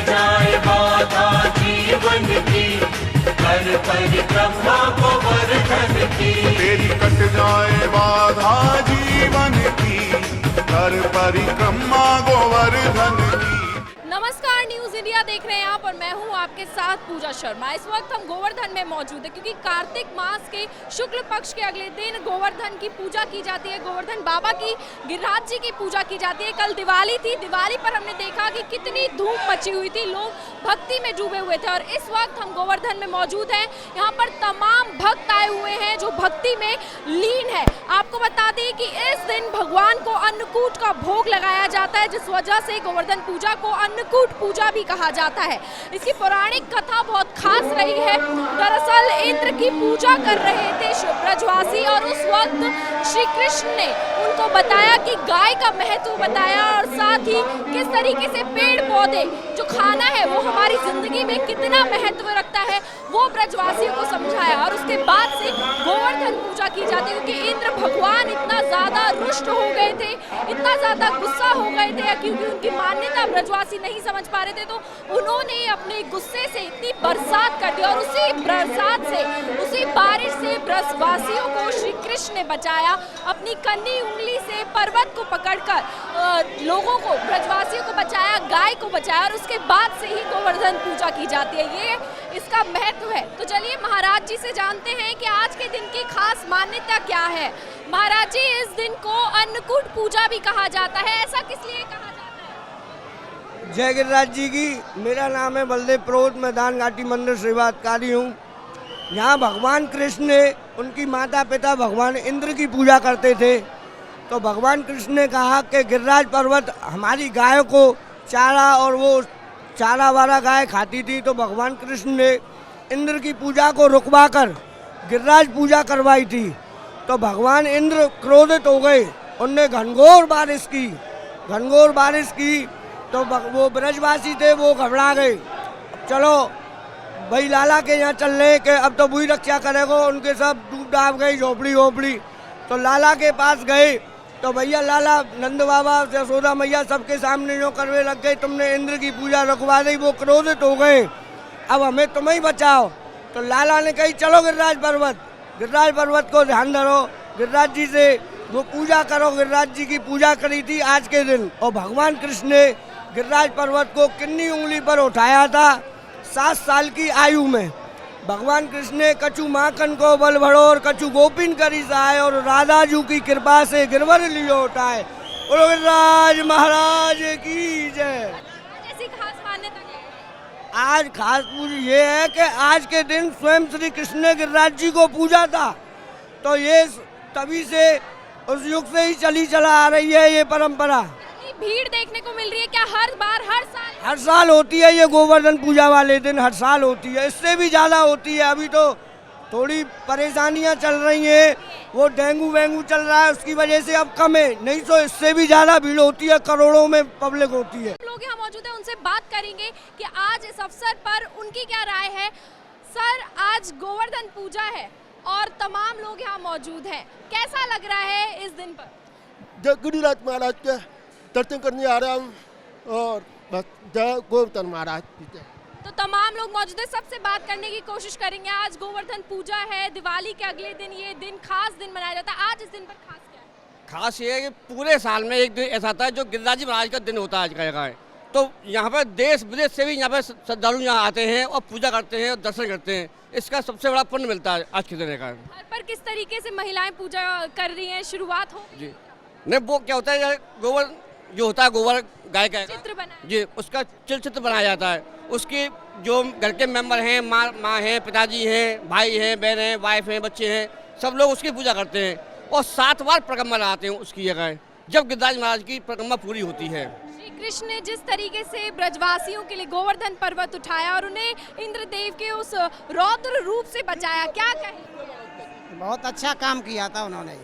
जाए बाधा जीवन की, कर परिक्रमा गोवर्धन की। तेरी कट जाए बाधा जीवन की, कर परिक्रमा गोवर्धन की। नमस्कार, न्यूज इंडिया देख रहे हैं आप और मैं हूं आपके साथ पूजा शर्मा। इस वक्त हम गोवर्धन में मौजूद है क्योंकि कार्तिक मास के शुक्ल पक्ष के अगले दिन गोवर्धन की पूजा की जाती है। गोवर्धन बाबा की, गिरिराज जी की पूजा की जाती है। कल दिवाली थी, दिवाली पर हमने देखा कि कितनी धूम मची हुई थी, लोग भक्ति में डूबे हुए थे और इस वक्त हम गोवर्धन में मौजूद हैं। यहाँ पर तमाम भक्त आए हुए हैं जो भक्ति में लीन है। आपको बता दें कि इस दिन भगवान को अन्नकूट का भोग लगाया जाता है, जिस वजह से गोवर्धन पूजा को अन्नकूट पूजा भी कहा जाता है। इसकी पौराणिक कथा बहुत खास रही है। दरअसल इंद्र की पूजा कर रहे थे ब्रजवासी और उस वक्त श्री कृष्ण ने उनको बताया कि गाय का महत्व बताया और साथ ही किस तरीके से पेड़ पौधे जो खाना है वो हमारी जिंदगी में कितना महत्व रखता है वो ब्रजवासियों को समझाया। और उसके बाद से गोवर्धन पूजा की जाती है क्योंकि इंद्र भगवान इतना ज्यादा रुष्ट हो गए थे, इतना ज्यादा गुस्सा हो गए थे क्योंकि उनकी मान्यता ब्रजवासी नहीं समझ पा रहे थे, तो उन्होंने अपने गुस्से से इतनी बरसात कर दी और उसी बरसात से, उसी बारिश से ब्रजवासियों को श्री कृष्ण ने बचाया। अपनी कन्नी उंगली से पर्वत को पकड़कर लोगों को, ब्रजवासियों को बचाया, गाय को बचाया और उसके बाद से ही गोवर्धन पूजा की जाती है। ये इसका महत्व है। तो चलिए महाराज जी से जानते हैं कि आज के दिन की खास मान्यता क्या है। महाराज जी, इस दिन को अन्नकूट पूजा भी कहा जाता है, ऐसा किस लिए कहा जाता है? जय गिरिराज जी की। मेरा नाम है बलदेव प्रोत, मैं दान घाटी मंदिर सेवाधिकारी हूँ। यहाँ भगवान कृष्ण ने उनकी माता पिता भगवान इंद्र की पूजा करते थे, तो भगवान कृष्ण ने कहा कि गिरिराज पर्वत हमारी गायों को चारा, और वो चारा वारा गाय खाती थी, तो भगवान कृष्ण ने इंद्र की पूजा को रुकवाकर गिरिराज पूजा करवाई थी। तो भगवान इंद्र क्रोधित हो गए, उनने घनघोर बारिश की तो वो ब्रजवासी थे वो घबरा गए। चलो भाई लाला के यहाँ चल रहे कि अब तो वही रक्षा करेगा, उनके सब डूब डाब गई झोपड़ी। तो लाला के पास गए तो भैया लाला, नंद बाबा, यशोदा मैया सबके सामने जो करवे लग गए, तुमने इंद्र की पूजा रुकवा दी, वो क्रोधित हो गए, अब हमें तुम ही बचाओ। तो लाला ने कही चलो गिरिराज पर्वत को ध्यान धरो, गिरिराज जी से वो पूजा करो। गिरिराज जी की पूजा करी थी आज के दिन, और भगवान कृष्ण ने गिरिराज पर्वत को किन्नी उंगली पर उठाया था 7 साल की आयु में। भगवान कृष्ण ने कछु माखन को बल भरो और कछु गोपिन करी सहाय, और राधा जी की कृपा से गिरवर लियो उठाए। बोलो गिरिराज महाराज की जय। ऐसी खास मान्यता क्या है? आज खास पूजा ये है कि आज के दिन स्वयं श्री कृष्ण ने गिरिराज जी को पूजा था, तो ये तभी से उस युग से ही चला आ रही है ये परंपरा। भीड़ देखने को मिल रही है क्या हर साल होती है ये गोवर्धन पूजा वाले दिन, हर साल होती है, इससे भी ज़्यादा होती है। अभी तो थोड़ी परेशानियां चल रही हैं, वो डेंगू चल रहा है, उसकी वजह से अब कम है, नहीं तो इससे भी ज़्यादा भीड़ होती है, करोड़ों में पब्लिक होती है। लोग यहाँ मौजूद हैं, उनसे बात करेंगे कि आज इस अवसर पर उनकी क्या राय है। सर, आज गोवर्धन पूजा है और तमाम लोग यहाँ मौजूद हैं, कैसा लग रहा है इस दिन पर? जय गिरिराज महाराज के दर्शन करने आ रहा हूँ और बस जय गोवर्धन महाराज। तो तमाम लोग मौजूद है, सबसे बात करने की कोशिश करेंगे। आज गोवर्धन पूजा है, दिवाली के अगले दिन ये दिन खास दिन मनाया जाता है, आज इस दिन पर खास क्या है? खास ये है कि पूरे साल में एक दिन ऐसा आता है जो गिरिराज महाराज का दिन होता है आज का है। तो यहाँ पर देश विदेश से भी यहाँ पर श्रद्धालु यहाँ आते हैं और पूजा करते हैं और दर्शन करते हैं, इसका सबसे बड़ा पुण्य मिलता है आज के दिन का। घर पर किस तरीके से महिलाएं पूजा कर रही हैं, शुरुआत हो जी नहीं, वो क्या होता है गोबर जो होता है, गोबर गाय का चित्र बना जी, उसका चित्र बनाया जाता है। उसकी जो घर के मेंबर हैं, माँ हैं, पिताजी हैं, भाई हैं, बहन हैं, वाइफ हैं, बच्चे हैं, सब लोग उसकी पूजा करते हैं और 7 बार परिक्रमा लगाते हैं उसकी जगह, जब गिरिराज महाराज की परिक्रमा पूरी होती है। श्री कृष्ण ने जिस तरीके से ब्रजवासियों के लिए गोवर्धन पर्वत उठाया और उन्हें इंद्रदेव के उस रौद्र रूप से बचाया, क्या कहें? बहुत अच्छा काम किया था उन्होंने।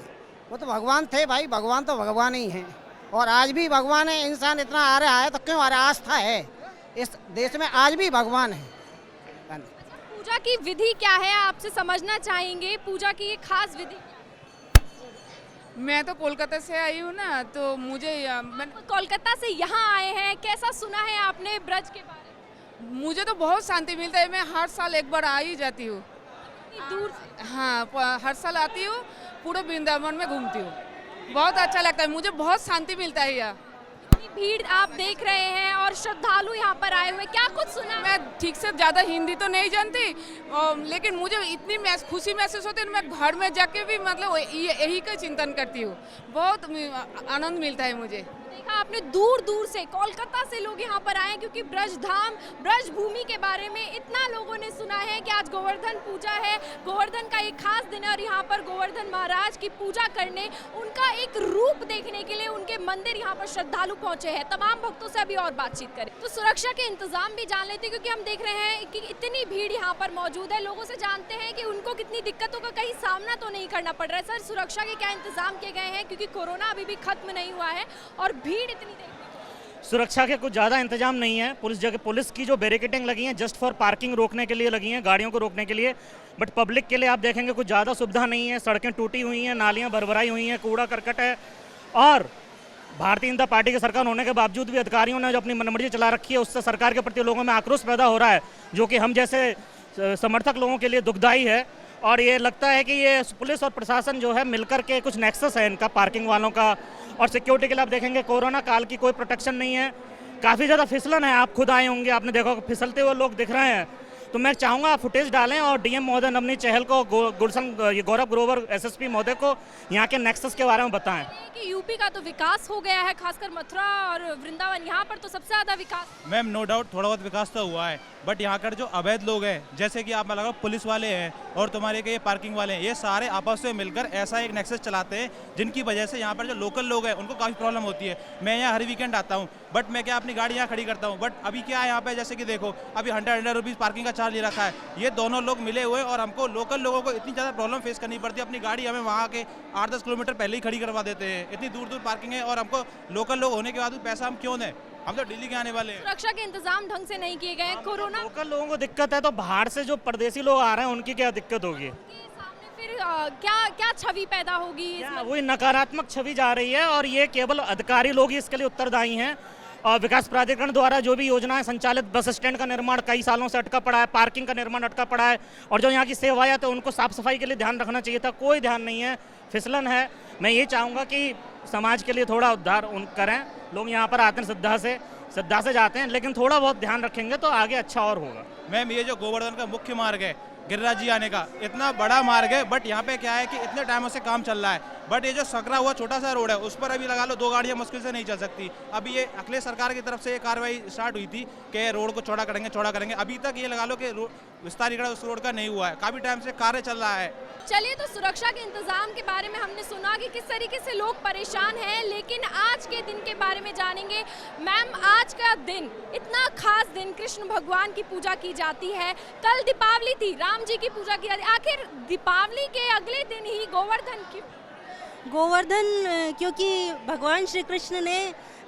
वो तो भगवान थे भाई, भगवान तो भगवान ही हैं और आज भी भगवान है। इंसान इतना आ रहा है तो क्यों आ रहा है? आस्था है इस देश में, आज भी भगवान है। पूजा की विधि क्या है, आपसे समझना चाहेंगे पूजा की ये खास विधि? मैं तो कोलकाता से आई हूँ ना, तो मुझे कोलकाता से यहाँ आए हैं, कैसा सुना है आपने ब्रज के बारे में? मुझे तो बहुत शांति मिलता है, मैं हर साल एक बार आ ही जाती हूँ। दूर हाँ, हर साल आती हूँ, पूरे वृंदावन में घूमती हूँ, बहुत अच्छा लगता है, मुझे बहुत शांति मिलता है यहाँ। इतनी भीड़ आप देख रहे हैं और श्रद्धालु यहाँ पर आए हुए, क्या कुछ सुना? मैं ठीक से ज़्यादा हिंदी तो नहीं जानती, लेकिन मुझे इतनी खुशी महसूस होती है, मैं घर में जाके भी मतलब यही का चिंतन करती हूँ, बहुत आनंद मिलता है मुझे। देखा आपने, दूर दूर से, कोलकाता से लोग यहाँ पर आए क्योंकि ब्रज धाम, ब्रज भूमि के बारे में इतना लोगों ने सुना है कि आज गोवर्धन पूजा है, गोवर्धन का एक खास दिन है और यहाँ पर गोवर्धन महाराज की पूजा करने, उनका एक रूप देखने के लिए उनके मंदिर यहाँ पर श्रद्धालु पहुंचे हैं। तमाम भक्तों से अभी और बातचीत करें तो सुरक्षा के इंतजाम भी जान लेते, क्योंकि हम देख रहे हैं कि इतनी भीड़ यहाँ पर मौजूद है। लोगों से जानते हैं कि उनको कितनी दिक्कतों का कहीं सामना तो नहीं करना पड़ रहा है। सर, सुरक्षा के क्या इंतजाम किए गए हैं, क्योंकि कोरोना अभी भी खत्म नहीं हुआ है और भीड़ इतनी देखने? सुरक्षा के कुछ ज़्यादा इंतजाम नहीं है। पुलिस की जो बैरिकेडिंग लगी हैं जस्ट फॉर पार्किंग रोकने के लिए लगी हैं, गाड़ियों को रोकने के लिए, बट पब्लिक के लिए आप देखेंगे कुछ ज़्यादा सुविधा नहीं है। सड़कें टूटी हुई हैं, नालियां भरभराई हुई हैं, कूड़ा करकट है, और भारतीय जनता पार्टी की सरकार होने के बावजूद भी अधिकारियों ने जो अपनी मनमर्जी चला रखी है, उससे सरकार के प्रति लोगों में आक्रोश पैदा हो रहा है, जो कि हम जैसे समर्थक लोगों के लिए दुखदायी है। और ये लगता है कि ये पुलिस और प्रशासन जो है मिलकर के कुछ नेक्सस है इनका, पार्किंग वालों का और सिक्योरिटी के लिए। आप देखेंगे कोरोना काल की कोई प्रोटेक्शन नहीं है, काफ़ी ज़्यादा फिसलन है। आप खुद आए होंगे, आपने देखा फिसलते हुए लोग दिख रहे हैं। तो मैं चाहूँगा आप फुटेज डालें और डीएम महोदय नवनीत चहल को, गौरव ग्रोवर एसएसपी महोदय को यहाँ के नेक्सस के बारे में बताएं कि यूपी का तो विकास हो गया है, खासकर मथुरा और वृंदावन, यहाँ पर तो सबसे ज़्यादा विकास। मैम नो डाउट थोड़ा बहुत विकास तो हुआ है, बट यहाँ कर जो अवैध लोग हैं, जैसे कि आप लगाओ पुलिस वाले हैं और तुम्हारे के ये पार्किंग वाले हैं, ये सारे आपस में मिलकर ऐसा एक नेक्सस चलाते हैं जिनकी वजह से यहाँ पर जो लोकल लोग हैं उनको काफ़ी प्रॉब्लम होती है। मैं यहाँ हर वीकेंड आता हूँ, बट मैं क्या अपनी गाड़ी यहाँ खड़ी करता हूँ, बट अभी क्या है यहाँ पे, जैसे कि देखो अभी 100 रुपीज़ पार्किंग का चार्ज ले रखा है। ये दोनों लोग मिले हुए और हमको लोकल लोगों को इतनी ज़्यादा प्रॉब्लम फेस करनी पड़ती है। अपनी गाड़ी हमें वहाँ के 8-10 किलोमीटर पहले ही खड़ी करवा देते हैं, इतनी दूर दूर पार्किंग है, और हमको लोकल लोग होने के बाद भी पैसा हम क्यों दें, हम तो दिल्ली के आने वाले हैं। सुरक्षा के इंतजाम ढंग से नहीं किए गए। कोरोना लोकल लोगों को दिक्कत है, तो बाहर से जो परदेसी लोग आ रहे हैं उनकी क्या दिक्कत होगी? फिर क्या छवि पैदा होगी? वही नकारात्मक छवि जा रही है, और ये केवल अधिकारी लोग ही इसके लिए उत्तरदायी हैं। और विकास प्राधिकरण द्वारा जो भी योजनाएं संचालित, बस स्टैंड का निर्माण कई सालों से अटका पड़ा है, पार्किंग का निर्माण अटका पड़ा है, और जो यहाँ की सेवाएं तो उनको साफ सफाई के लिए ध्यान रखना चाहिए था, कोई ध्यान नहीं है, फिसलन है। मैं ये चाहूँगा कि समाज के लिए थोड़ा उद्धार करें। लोग यहाँ पर आते हैं श्रद्धा से जाते हैं, लेकिन थोड़ा बहुत ध्यान रखेंगे तो आगे अच्छा और होगा। मैम ये जो गोवर्धन का मुख्य मार्ग है गिरिराज जी आने का, इतना बड़ा मार्ग है, बट यहाँ पे क्या है कि इतने टाइमों से काम चल रहा है, बट ये जो सकरा हुआ छोटा सा रोड है उस पर अभी लगा लो 2 गाड़ियाँ मुश्किल से नहीं चल सकती। अभी ये अखिलेश सरकार की तरफ से ये कार्रवाई स्टार्ट हुई थी कि रोड को चौड़ा करेंगे, अभी तक ये लगा लो कि विस्तारीकरण उस रोड का नहीं हुआ है, काफ़ी टाइम से कार्य चल रहा है। चलिए, तो सुरक्षा के इंतजाम के बारे में हमने सुना कि किस तरीके से लोग परेशान हैं, लेकिन आज के दिन के बारे में जानेंगे। मैम, आज का दिन इतना खास दिन, कृष्ण भगवान की पूजा की जाती है, कल दीपावली थी, राम जी की पूजा की जाती है, आखिर दीपावली के अगले दिन ही गोवर्धन की? गोवर्धन क्योंकि भगवान श्री कृष्ण ने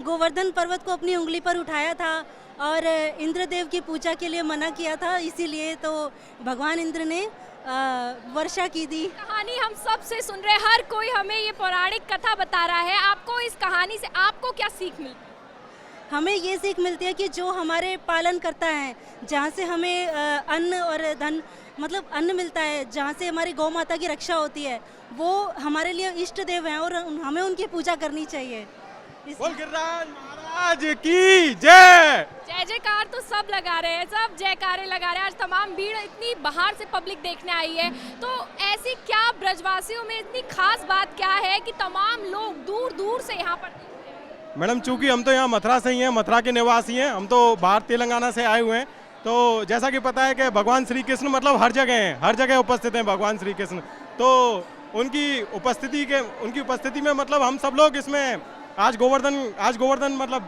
गोवर्धन पर्वत को अपनी उंगली पर उठाया था और इंद्रदेव की पूजा के लिए मना किया था, इसीलिए तो भगवान इंद्र ने वर्षा की थी। कहानी हम सब से सुन रहे हैं, हर कोई हमें ये पौराणिक कथा बता रहा है। आपको इस कहानी से आपको क्या सीख मिली? हमें ये सीख मिलती है कि जो हमारे पालन करता है, जहाँ से हमें अन्न और धन मतलब अन्न मिलता है, जहाँ से हमारी गौ माता की रक्षा होती है, वो हमारे लिए इष्ट देव हैं और हमें उनकी पूजा करनी चाहिए। बोल गिरिराज महाराज की जय। जय जयकार तो सब लगा रहे हैं, सब जयकारे लगा रहे हैं। आज तमाम भीड़, इतनी बाहर से पब्लिक देखने आई है, तो ऐसी क्या ब्रजवासियों में इतनी खास बात क्या है कि तमाम लोग दूर दूर से यहाँ पर? मैडम चूंकि हम तो यहाँ मथुरा से ही हैं, मथुरा के निवासी हैं, हम तो बाहर तेलंगाना से आए हुए हैं, तो जैसा कि पता है कि भगवान श्री कृष्ण मतलब हर जगह हैं, हर जगह उपस्थित हैं भगवान श्री कृष्ण। तो उनकी उपस्थिति में मतलब हम सब लोग इसमें आज गोवर्धन मतलब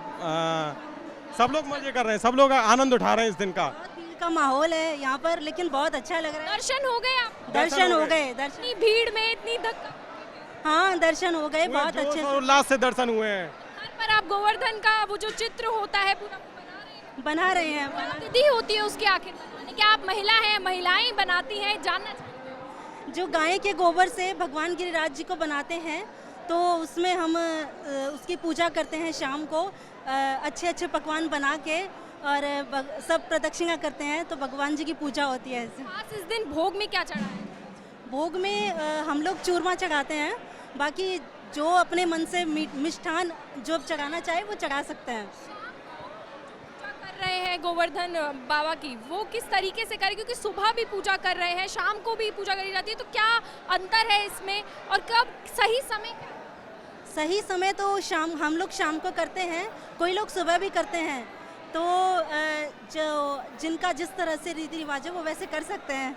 सब लोग मजे कर रहे हैं, सब लोग आनंद उठा रहे हैं इस दिन का। भीड़ का माहौल है यहाँ पर, लेकिन बहुत अच्छा लग रहा है। दर्शन हो गए आप? दर्शन हो गए। इतनी भीड़ में इतनी धक्का? हाँ, दर्शन हो गए, बहुत अच्छे उल्लास से दर्शन हुए हैं। पर आप गोवर्धन का वो जो चित्र होता है पूरा बना रहे हैं। विधि होती है उसकी आखिर बनाने की? आप महिला हैं, महिलाएं बनाती हैं, जानना चाहिए। जो गाय के गोबर से भगवान गिरिराज जी को बनाते हैं, तो उसमें हम उसकी पूजा करते हैं शाम को, अच्छे अच्छे पकवान बना के और सब प्रदक्षिणा करते हैं, तो भगवान जी की पूजा होती है ऐसे। खास इस दिन भोग में क्या चढ़ा है? भोग में हम लोग चूरमा चढ़ाते हैं, बाकी जो अपने मन से मिष्ठान जो चढ़ाना चाहे वो चढ़ा सकते हैं। पूजा कर रहे हैं गोवर्धन बाबा की, वो किस तरीके से करें? क्योंकि सुबह भी पूजा कर रहे हैं, शाम को भी पूजा करी जाती है, तो क्या अंतर है इसमें और कब सही समय क्या है? सही समय तो शाम, हम लोग शाम को करते हैं, कोई लोग सुबह भी करते हैं, तो जो जिनका जिस तरह से रीति रिवाज है वो वैसे कर सकते हैं।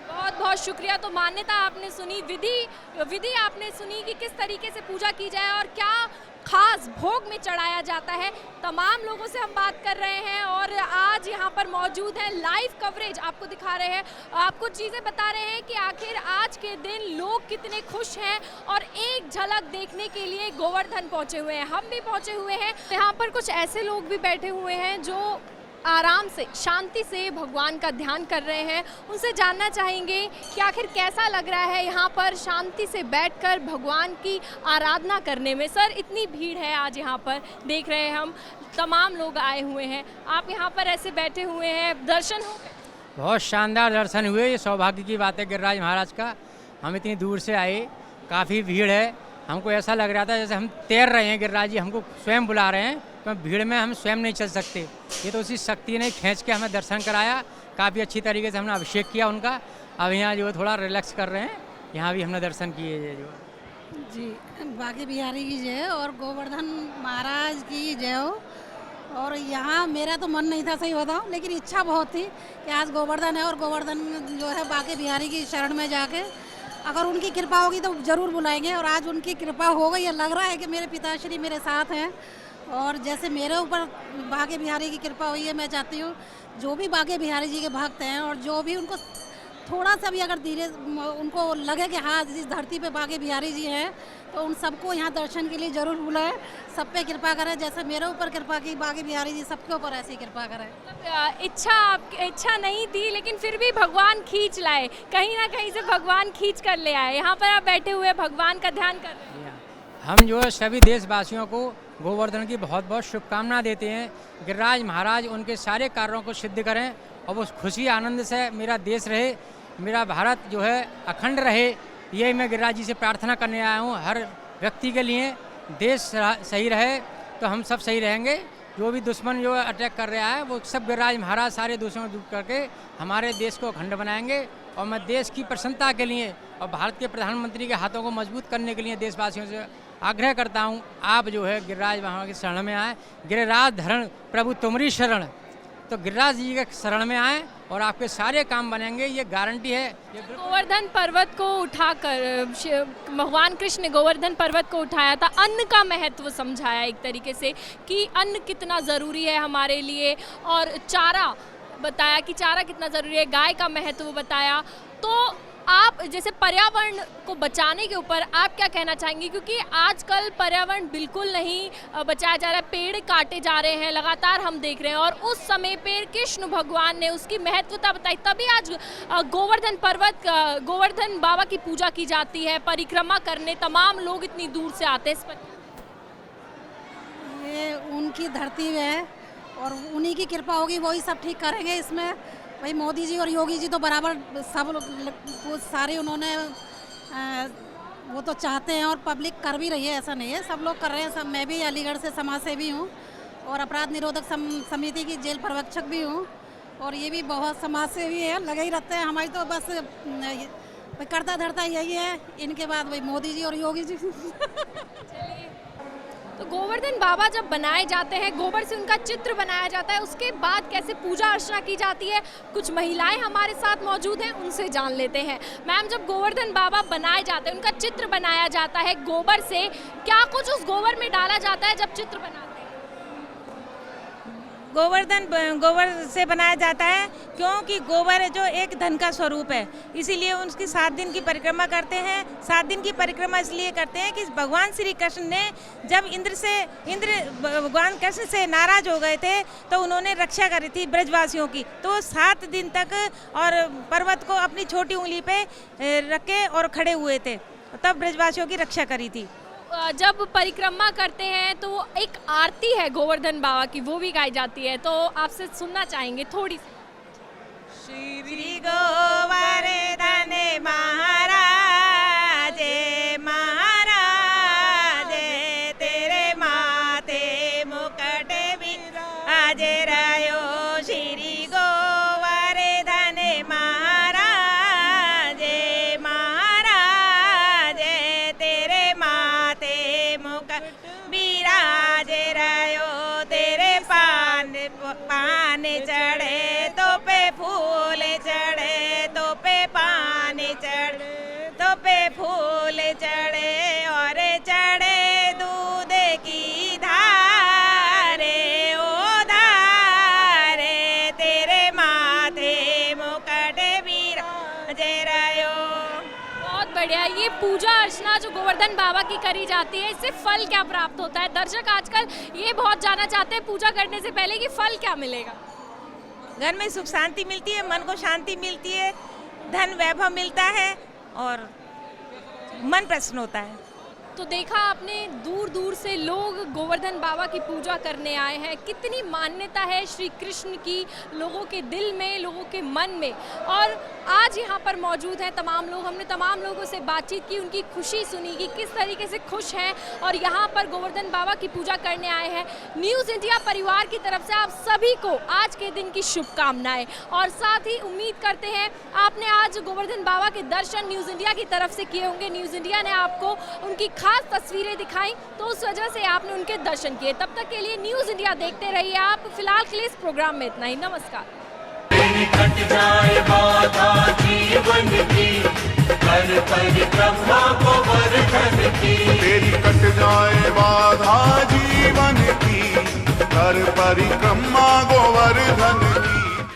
बहुत बहुत शुक्रिया। तो मान्यता आपने सुनी, विधि आपने सुनी कि किस तरीके से पूजा की जाए और क्या खास भोग में चढ़ाया जाता है। तमाम लोगों से हम बात कर रहे हैं और आज यहाँ पर मौजूद हैं, लाइव कवरेज आपको दिखा रहे हैं, आपको चीज़ें बता रहे हैं कि आखिर आज के दिन लोग कितने खुश हैं और एक झलक देखने के लिए गोवर्धन पहुँचे हुए हैं। हम भी पहुँचे हुए हैं। यहाँ पर कुछ ऐसे लोग भी बैठे हुए हैं जो आराम से, शांति से भगवान का ध्यान कर रहे हैं। उनसे जानना चाहेंगे कि आखिर कैसा लग रहा है यहाँ पर शांति से बैठकर भगवान की आराधना करने में। सर, इतनी भीड़ है आज यहाँ पर, देख रहे हैं हम, तमाम लोग आए हुए हैं, आप यहाँ पर ऐसे बैठे हुए हैं, दर्शन हो गए? बहुत शानदार दर्शन हुए। ये सौभाग्य की बात है गिरिराज महाराज का। हम इतनी दूर से आए, काफ़ी भीड़ है, हमको ऐसा लग रहा था जैसे हम तैर रहे हैं। गिरिराज जी हमको स्वयं बुला रहे हैं, तो भीड़ में हम स्वयं नहीं चल सकते। ये तो उसी शक्ति ने खींच के हमें दर्शन कराया। काफ़ी अच्छी तरीके से हमने अभिषेक किया उनका। अब यहाँ जो थोड़ा रिलैक्स कर रहे हैं, यहाँ भी हमने दर्शन किए जो। जी, बांके बिहारी की जय और गोवर्धन महाराज की जय हो। और यहाँ मेरा तो मन नहीं था, सही बताऊँ, लेकिन इच्छा बहुत थी कि आज गोवर्धन है और गोवर्धन जो है बांके बिहारी की शरण में जाके अगर उनकी कृपा होगी तो ज़रूर बुलाएंगे। और आज उनकी कृपा हो गई है, लग रहा है कि मेरे पिताश्री मेरे साथ हैं और जैसे मेरे ऊपर बांके बिहारी की कृपा हुई है, मैं चाहती हूँ जो भी बांके बिहारी जी के भक्त हैं और जो भी उनको थोड़ा सा भी अगर धीरे उनको लगे कि हाँ इस धरती पे बांके बिहारी जी हैं, तो उन सबको यहाँ दर्शन के लिए ज़रूर बुलाएं, सब पे कृपा करें। जैसे मेरे ऊपर कृपा की बांके बिहारी जी सबके ऊपर ऐसी कृपा करें। इच्छा नहीं थी, लेकिन फिर भी भगवान खींच लाए, कहीं ना कहीं से भगवान खींच कर ले आए। यहाँ पर आप बैठे हुए भगवान का ध्यान कर रहे हैं। हम जो है सभी देशवासियों को गोवर्धन की बहुत बहुत शुभकामना देते हैं। गिरिराज महाराज उनके सारे कार्यों को सिद्ध करें और वो खुशी आनंद से मेरा देश रहे, मेरा भारत जो है अखंड रहे। यही मैं गिरिराज जी से प्रार्थना करने आया हूँ। हर व्यक्ति के लिए देश सही रहे तो हम सब सही रहेंगे। जो भी दुश्मन जो अटैक कर रहा है वो सब गिरिराज महाराज सारे दुश्मनों को दूर करके हमारे देश को अखंड बनाएंगे। और मैं देश की प्रसन्नता के लिए और भारत के प्रधानमंत्री के हाथों को मजबूत करने के लिए देशवासियों से आग्रह करता हूँ, आप जो है गिरिराज महाराज की शरण में आए। गिरिराज धरण प्रभु तुमरी शरण, तो गिरिराज जी के शरण में आए और आपके सारे काम बनेंगे, ये गारंटी है। गोवर्धन पर्वत को उठाकर भगवान कृष्ण ने गोवर्धन पर्वत को उठाया था, अन्न का महत्व समझाया एक तरीके से कि अन्न कितना ज़रूरी है हमारे लिए, और चारा बताया कि चारा कितना ज़रूरी है, गाय का महत्व बताया। तो आप जैसे पर्यावरण को बचाने के ऊपर आप क्या कहना चाहेंगे? क्योंकि आजकल पर्यावरण बिल्कुल नहीं बचाया जा रहा है, पेड़ काटे जा रहे हैं लगातार, हम देख रहे हैं। और उस समय पे कृष्ण भगवान ने उसकी महत्वता बताई, तभी आज गोवर्धन पर्वत, गोवर्धन बाबा की पूजा की जाती है, परिक्रमा करने तमाम लोग इतनी दूर से आते हैं। इस पर ये उनकी धरती है और उन्हीं की कृपा होगी, वही सब ठीक करेंगे। इसमें भाई मोदी जी और योगी जी तो बराबर सब वो सारे उन्होंने वो तो चाहते हैं और पब्लिक कर भी रही है, ऐसा नहीं है, सब लोग कर रहे हैं। सब, मैं भी अलीगढ़ से समाज सेवी हूँ और अपराध निरोधक समिति की जेल पर्यवेक्षक भी हूँ और ये भी बहुत समाज सेवी है, लगे ही रहते हैं। हमारी तो बस करता धरता यही है, इनके बाद भाई मोदी जी और योगी जी। तो गोवर्धन बाबा जब बनाए जाते हैं, गोबर से उनका चित्र बनाया जाता है, उसके बाद कैसे पूजा अर्चना की जाती है, कुछ महिलाएं हमारे साथ मौजूद हैं, उनसे जान लेते हैं। मैम, जब गोवर्धन बाबा बनाए जाते हैं, उनका चित्र बनाया जाता है गोबर से, क्या कुछ उस गोबर में डाला जाता है जब चित्र बनाते हैं? गोवर्धन गोबर से बनाया जाता है क्योंकि गोबर जो एक धन का स्वरूप है, इसीलिए उनकी 7 दिन की परिक्रमा करते हैं। 7 दिन की परिक्रमा इसलिए करते हैं कि भगवान श्री कृष्ण ने जब इंद्र भगवान कृष्ण से नाराज हो गए थे तो उन्होंने रक्षा करी थी ब्रजवासियों की, तो 7 दिन तक और पर्वत को अपनी छोटी उंगली पे रखे और खड़े हुए थे, तब ब्रजवासियों की रक्षा करी थी। जब परिक्रमा करते हैं तो एक आरती है गोवर्धन बाबा की, वो भी गाई जाती है, तो आपसे सुनना चाहेंगे थोड़ी सी। श्री गोवर्धन महाराज महाराज तेरे माथे मुकुट विराज रयो। श्री गोवर्धन महाराज महाराज तेरे माथे मुकुट विराज रयो। तेरे पान पान चढ़े तो पे फूल चढ़े, तो पे पान चढ़े, तो पे फूल चढ़े, और चढ़े दूध की धारे ओ धारे तेरे माथे मुकुट विराज रयो। बहुत बढ़िया। ये पूजा अर्चना जो गोवर्धन बाबा की करी जाती है, इससे फल क्या प्राप्त होता है? दर्शक आजकल ये बहुत जानना चाहते हैं पूजा करने से पहले कि फल क्या मिलेगा। घर में सुख शांति मिलती है, मन को शांति मिलती है, धन वैभव मिलता है और मन प्रसन्न होता है। तो देखा आपने, दूर दूर से लोग गोवर्धन बाबा की पूजा करने आए हैं। कितनी मान्यता है श्री कृष्ण की लोगों के दिल में, लोगों के मन में। और आज यहाँ पर मौजूद हैं तमाम लोग। हमने तमाम लोगों से बातचीत की, उनकी खुशी सुनी कि किस तरीके से खुश हैं और यहाँ पर गोवर्धन बाबा की पूजा करने आए हैं। न्यूज़ इंडिया परिवार की तरफ से आप सभी को आज के दिन की शुभकामनाएं, और साथ ही उम्मीद करते हैं आपने आज गोवर्धन बाबा के दर्शन न्यूज़ इंडिया की तरफ से किए होंगे। न्यूज़ इंडिया ने आपको उनकी खास तस्वीरें दिखाई, तो उस वजह से आपने उनके दर्शन किए। तब तक के लिए न्यूज़ इंडिया देखते रहिए आप। फिलहाल के लिए इस प्रोग्राम में इतना ही। नमस्कार। तेरी कट जाए बाधा जीवन की, कर परिक्रमा गोवर्धन की। तेरी कट जाए बाधा जीवन की, कर परिक्रमा गोवर्धन